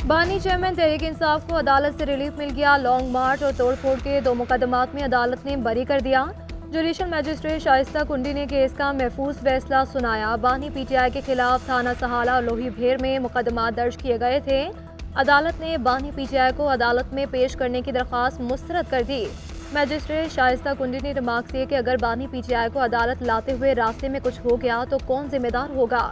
बानी चेयरमैन तहरीक इंसाफ को अदालत से रिलीफ मिल गया। लॉन्ग मार्च और तोड़फोड़ के 2 मुकदमात में अदालत ने बरी कर दिया। जुडिशल मजिस्ट्रेट शाइस्ता कुंडी ने केस का महफूज फैसला सुनाया। बानी पीटीआई के खिलाफ थाना सहाला और लोही भेर में मुकदमा दर्ज किए गए थे। अदालत ने बानी पीटीआई को अदालत में पेश करने की दरख्वास्त मुस्तरद कर दी। मजिस्ट्रेट शाइस्ता कुंडी ने रिमार्क किए कि अगर बानी पीटीआई को अदालत लाते हुए रास्ते में कुछ हो गया तो कौन जिम्मेदार होगा।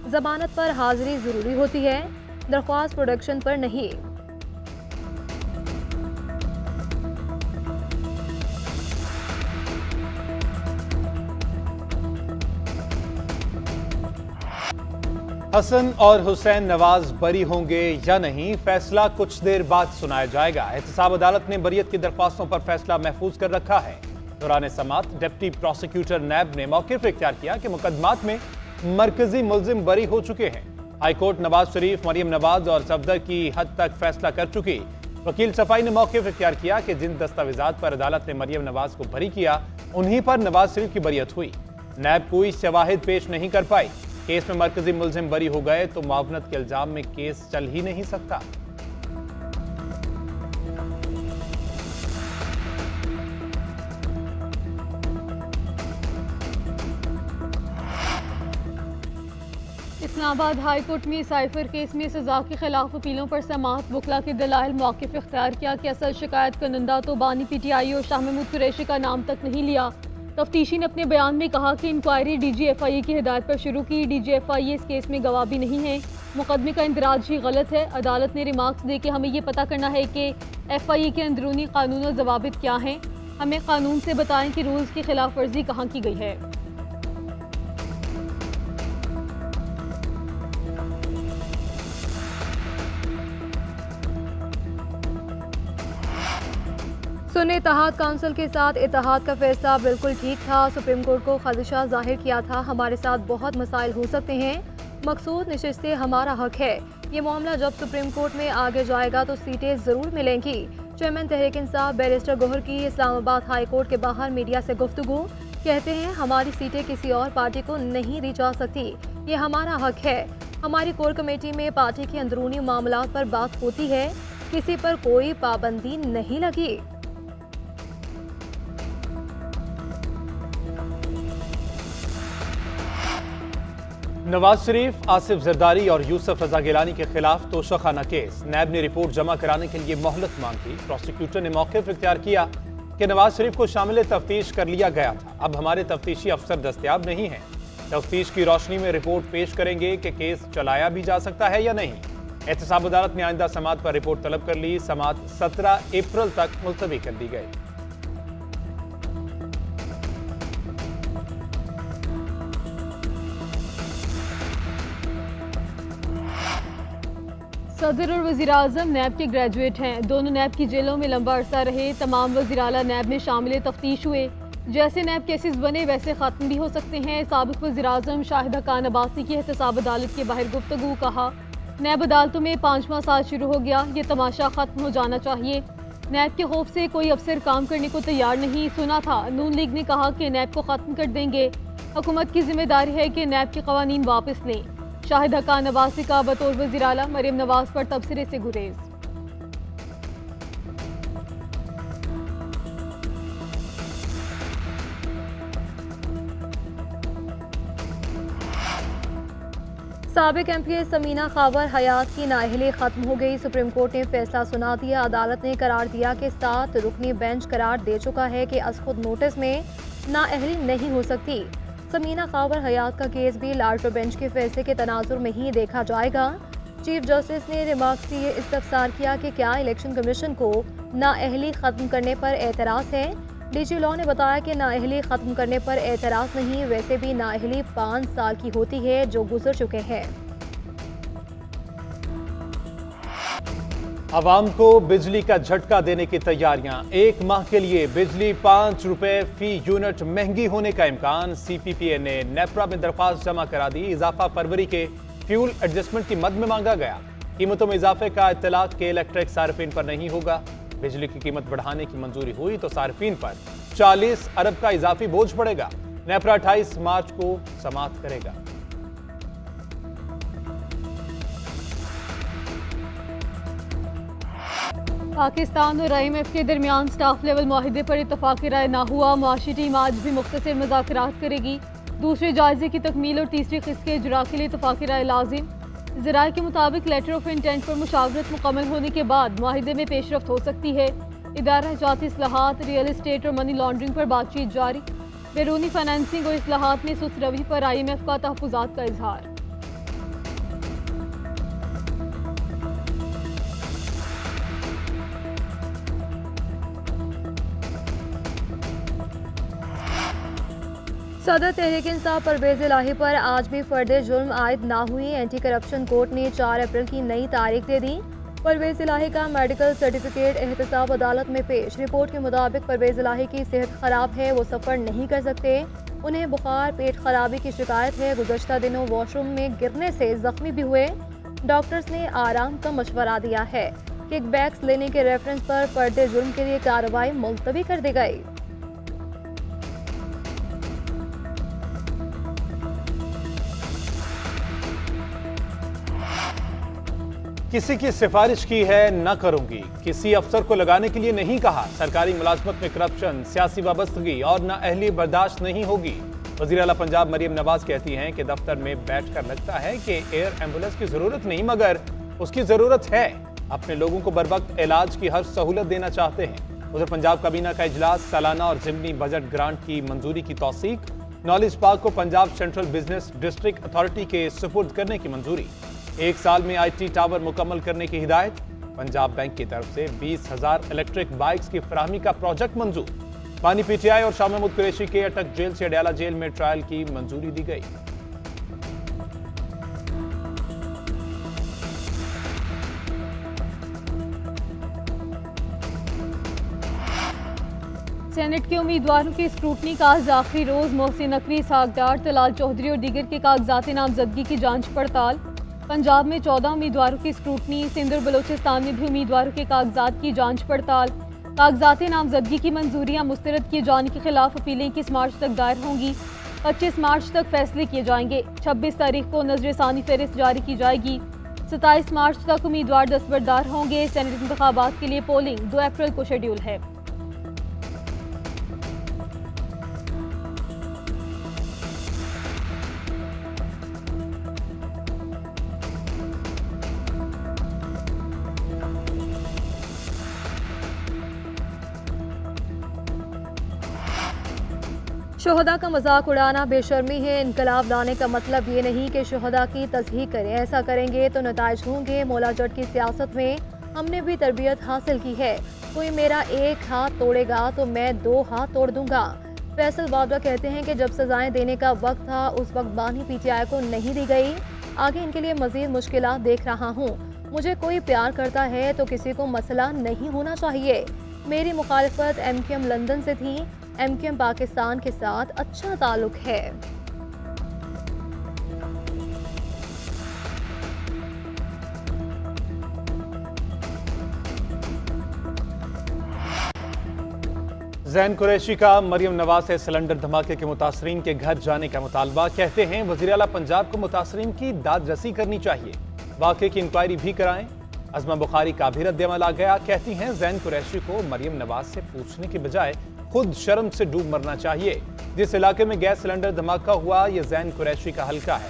जमानत पर हाजिरी जरूरी होती है, दरख्वास्त प्रोडक्शन पर नहीं। हसन और हुसैन नवाज बरी होंगे या नहीं, फैसला कुछ देर बाद सुनाया जाएगा। एहतसाब अदालत ने बरियत की दरख्वास्तों पर फैसला महफूज कर रखा है। दौरान समात डिप्टी प्रोसिक्यूटर नैब ने मौक़िफ़ इख्तियार किया कि मुकदमात में मरकजी मुल्जिम बरी हो चुके हैं। हाईकोर्ट नवाज शरीफ, मरियम नवाज और सफदर की हद तक फैसला कर चुकी। वकील सफाई ने मौक़िफ़ इख्तियार किया कि जिन दस्तावेजात पर अदालत ने मरियम नवाज को बरी किया उन्हीं पर नवाज शरीफ की बरियत हुई। नैब कोई शवाहिद पेश नहीं कर पाई। केस में मरकजी मुल्जिम बरी हो गए तो मुआवनत के इल्जाम में केस चल ही नहीं सकता। इस्लामाबाद हाई कोर्ट में साइफर केस में सजा के खिलाफ अपीलों पर समाअत। वकला के दलाइल मौक़िफ़ इख्तियार किया कि असल शिकायत करंदा तो बानी पीटीआई और शाह महमूद कुरैशी का नाम तक नहीं लिया। तफ्तीशी ने अपने बयान में कहा कि इंक्वायरी DGFIA की हिदायत पर शुरू की। DGFIA इस केस में गवाह भी नहीं है। मुकदमे का इंदराज ही गलत है। अदालत ने रिमार्क्स दे के हमें ये पता करना है कि FIA के अंदरूनी कानून और जवाबित क्या हैं। हमें कानून से बताएं कि रूल्स की खिलाफ वर्जी कहाँ की गई है। सुन्नी इत्तेहाद काउंसिल के साथ इत्तेहाद का फैसला बिल्कुल ठीक था। सुप्रीम कोर्ट को खदशा जाहिर किया था, हमारे साथ बहुत मसाइल हो सकते हैं, मकसूद नशिस्तें हमारा हक है। ये मामला जब सुप्रीम कोर्ट में आगे जाएगा तो सीटें ज़रूर मिलेंगी। चेयरमैन तहरीक इंसाफ बैरिस्टर गौहर की इस्लामाबाद हाई कोर्ट के बाहर मीडिया से गुफ्तगू। कहते हैं हमारी सीटें किसी और पार्टी को नहीं दी जा सकती, ये हमारा हक है। हमारी कोर कमेटी में पार्टी के अंदरूनी मामलात पर बात होती है, किसी पर कोई पाबंदी नहीं लगी। नवाज शरीफ, आसिफ जरदारी और यूसुफ रजा गिलानी के खिलाफ तोशाखाना केस। नैब ने रिपोर्ट जमा कराने के लिए मोहलत मांगी। प्रोसिक्यूटर ने मौक़िफ़ इख्तियार किया कि नवाज शरीफ को शामिल तफ्तीश कर लिया गया था, अब हमारे तफ्तीशी अफसर दस्तयाब नहीं हैं। तफ्तीश की रोशनी में रिपोर्ट पेश करेंगे कि केस चलाया भी जा सकता है या नहीं। एहतसाब अदालत ने आइंदा समात पर रिपोर्ट तलब कर ली। समात 17 अप्रैल तक मुलतवी कर दी गई। सदर और वज़ीर आज़म नैब के ग्रेजुएट हैं। दोनों नैब की जेलों में लंबा अरसा रहे। तमाम वज़ीर आला नैब में शामिल तफ्तीश हुए। जैसे नैब केसेस बने वैसे ख़त्म भी हो सकते हैं। साबिक़ वज़ीर आज़म शाहिदा खान अब्बासी की एहतसाब अदालत के बाहर गुफ्तगू। कहा नैब अदालतों में 5वां साल शुरू हो गया, ये तमाशा ख़त्म हो जाना चाहिए। नैब के खौफ से कोई अफसर काम करने को तैयार नहीं। सुना था नून लीग ने कहा कि नैब को ख़त्म कर देंगे। हुकूमत की जिम्मेदारी है कि नैब के कवानीन वापस लें। शाहिदा खान अब्बासी का बतौर वज़ीर आला मरियम नवाज पर तबसरे से गुरेज। साबिक MPA समीना खावर हयात की नाअहली खत्म हो गई। सुप्रीम कोर्ट ने फैसला सुना दिया। अदालत ने करार दिया कि 7 रुकनी बेंच करार दे चुका है कि अज खुद नोटिस में नाअहली नहीं हो सकती। समीना खावर हयात का केस भी लार्जर बेंच के फैसले के तनाजुर में ही देखा जाएगा। चीफ जस्टिस ने रिमार्क्स दिए, इस्तफसार किया कि क्या इलेक्शन कमीशन को नाअहली खत्म करने पर एतराज़ है। DG लॉ ने बताया कि नाअहली खत्म करने पर एतराज़ नहीं, वैसे भी नाअहली 5 साल की होती है जो गुजर चुके हैं। आवाम को बिजली का झटका देने की तैयारियां। 1 माह के लिए बिजली 5 रुपए फी यूनिट महंगी होने का इम्कान। CPPA ने नेपरा में दरख्वास्त जमा करा दी। इजाफा फरवरी के फ्यूल एडजस्टमेंट की मद में मांगा गया। कीमतों में इजाफे का इत्तलाक के इलेक्ट्रिक सार्फिन पर नहीं होगा। बिजली की कीमत बढ़ाने की मंजूरी हुई तो सार्फिन पर 40 अरब का इजाफी बोझ पड़ेगा। नेपरा 28 मार्च को समाप्त करेगा। पाकिस्तान और IMF के दरमियान स्टाफ लेवल माहिदे पर इत्तफाक़ राय ना हुआ। मुआशी टीम आज भी मुख्तसर मुज़ाकरात करेगी। दूसरे जायजे की तकमील और तीसरी किस्त के इजरा के लिए इत्तफाक़ राय लाजिम। ज़राए के मुताबिक लेटर ऑफ इंटेंट पर मुशावरत मुकम्मल होने के बाद माहिदे में पेशरफ्त हो सकती है। इदारा जाती इस्लाहात, रियल इस्टेट और मनी लॉन्ड्रिंग पर बातचीत जारी। बैरूनी फाइनेंसिंग और इस्लाहात में सुस्त रवि पर IMF का तहफ़्फ़ुज़ात का इजहार। सदर तहरीक इंसाफ परवेज़ इलाही पर आज भी फर्द जुर्म आयद ना हुई। एंटी करप्शन कोर्ट ने 4 अप्रैल की नई तारीख दे दी। परवेज़ इलाही का मेडिकल सर्टिफिकेट एहतसाब अदालत में पेश। रिपोर्ट के मुताबिक परवेज़ इलाही की सेहत खराब है, वो सफ़र नहीं कर सकते। उन्हें बुखार, पेट खराबी की शिकायत है। गुज़श्ता दिनों वॉशरूम में गिरने से जख्मी भी हुए। डॉक्टर्स ने आराम का मशवरा दिया है। किकबैक्स लेने के रेफरेंस पर फर्द जुर्म के लिए कार्रवाई मुलतवी कर दी गई। किसी की सिफारिश की है न करूंगी, किसी अफसर को लगाने के लिए नहीं कहा। सरकारी मुलाजमत में करप्शन, सियासी वाबस्तगी और नाअहली बर्दाश्त नहीं होगी। वज़ीर आला पंजाब मरियम नवाज कहती हैं कि दफ्तर में बैठकर लगता है कि एयर एम्बुलेंस की जरूरत नहीं मगर उसकी जरूरत है। अपने लोगों को बरवक्त इलाज की हर सहूलत देना चाहते हैं। उधर पंजाब काबीना का इजलास, सालाना और ज़िमनी बजट ग्रांट की मंजूरी की तौसीक। नॉलेज पार्क को Punjab central business district authority के सुपुर्द करने की मंजूरी। 1 साल में IT टावर मुकम्मल करने की हिदायत। पंजाब बैंक की तरफ से 20,000 इलेक्ट्रिक बाइक्स की फराहमी का प्रोजेक्ट मंजूर। पानी PTI और शाह महमूद कुरैशी के अटक जेल से अडयाला जेल में ट्रायल की मंजूरी दी गई। सेनेट के उम्मीदवारों की स्क्रूटनी का आज आखिरी रोज। मोहसिन नकवी, इसहाक डार, तलाल चौधरी और दीगर के कागजात नामजदगी की जांच पड़ताल। पंजाब में 14 उम्मीदवारों की स्क्रूटनी। सिंध और बलोचिस्तान में भी उम्मीदवारों के कागजात की जांच पड़ताल। कागजात नामजदगी की मंजूरियां मुस्तरद किए जाने के खिलाफ अपीलें 21 मार्च तक दायर होंगी। 25 मार्च तक फैसले किए जाएंगे। 26 तारीख को नजरसानी फहरिस्त जारी की जाएगी। 27 मार्च तक उम्मीदवार दस्तबरदार होंगे। सेनेट इंतखाबात के लिए पोलिंग 2 अप्रैल को शेड्यूल है। शोहदा का मजाक उड़ाना बेशर्मी है। इनकलाब लाने का मतलब ये नहीं कि शोहदा की तस्हीक करें। ऐसा करेंगे तो नताइज होंगे। मौला जट की सियासत में हमने भी तरबियत हासिल की है। कोई मेरा 1 हाथ तोड़ेगा तो मैं 2 हाथ तोड़ दूंगा। फैसल बाबरा कहते हैं कि जब सजाएं देने का वक्त था उस वक्त बानी PTI को नहीं दी गई। आगे इनके लिए मजीद मुश्किलात देख रहा हूँ। मुझे कोई प्यार करता है तो किसी को मसला नहीं होना चाहिए। मेरी मुखालिफत MQM लंदन से थी। MQM पाकिस्तान के साथ अच्छा ताल्लुक है। ज़ैन कुरैशी का मरियम नवाज से सिलेंडर धमाके के मुतासरीन के घर जाने का मुतालबा। कहते हैं वज़ीर आला पंजाब को मुतासरीन की दाद रसी करनी चाहिए। वाक़े की इंक्वायरी भी कराएं। अज़मा बुखारी का भी रद्द-ए-अमल आ गया। कहती हैं ज़ैन कुरैशी को मरियम नवाज से पूछने के बजाय खुद शर्म से डूब मरना चाहिए। जिस इलाके में गैस सिलेंडर धमाका हुआ ये ज़ैन कुरैशी का हल्का है।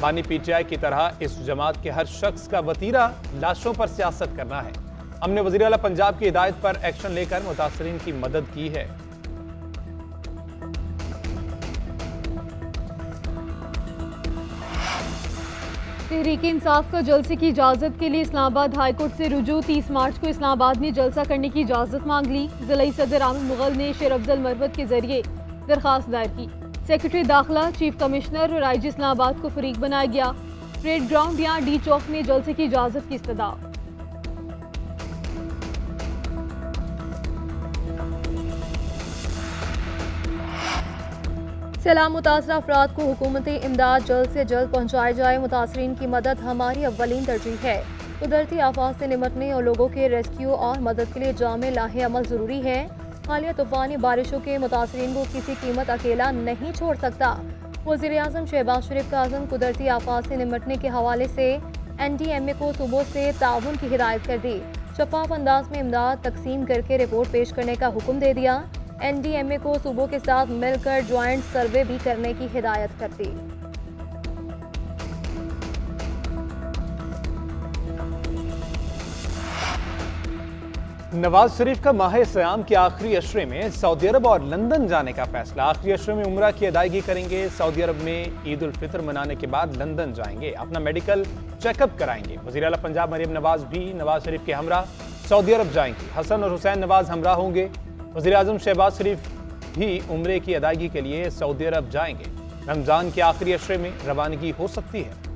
बानी PTI की तरह इस जमात के हर शख्स का वतीरा लाशों पर सियासत करना है। हमने वज़ीर आला पंजाब की हिदायत पर एक्शन लेकर मुतासरीन की मदद की है। तहरीक इंसाफ का जलसे की इजाज़त के लिए इस्लामाबाद हाईकोर्ट से रुजू। 30 मार्च को इस्लामाबाद में जलसा करने की इजाज़त मांग ली। ज़िलाई सदर आमिर मुगल ने शेर अफजल मरवत के जरिए दरख्वास्त दायर की। सेक्रेटरी दाखिला, चीफ कमिश्नर और IG इस्लामाबाद को फरीक बनाया गया। परेड ग्राउंड या D चौक में जलसे की इजाज़त की इस्तदा। सैलाब मुतासरा अफराद को हुकूमती इमदाद जल्द से जल्द पहुँचाई जाए। मुतासरीन की मदद हमारी अव्वलीन तरजीह है। कुदरती आफात से निपटने और लोगों के रेस्क्यू और मदद के लिए जामे लाहे अमल ज़रूरी है। हालिया तूफ़ानी बारिशों के मुतासरीन को किसी कीमत अकेला नहीं छोड़ सकता। वज़ीर आज़म शहबाज शरीफ का आज़म कुदरती आफात से निपटने के हवाले से NDMA को सुबह से ताउन की हिदायत कर दी। शफाफ अंदाज में इमदाद तकसीम करके रिपोर्ट पेश करने का हुक्म दे दिया। NDMA को सूबों के साथ मिलकर ज्वाइंट सर्वे भी करने की हिदायत कर दी। नवाज शरीफ का माह सयाम के आखिरी अशरे में सऊदी अरब और लंदन जाने का फैसला। आखिरी अशरे में उम्रा की अदायगी करेंगे। सऊदी अरब में ईद उल फितर मनाने के बाद लंदन जाएंगे, अपना मेडिकल चेकअप कराएंगे। वज़ीर आला पंजाब मरियम नवाज भी नवाज शरीफ के हमरा सऊदी अरब जाएंगी। हसन और हुसैन नवाज हमरा होंगे। वज़ीर आज़म शहबाज शरीफ भी उम्रे की अदायगी के लिए सऊदी अरब जाएंगे। रमजान के आखिरी अशरे में रवानगी हो सकती है।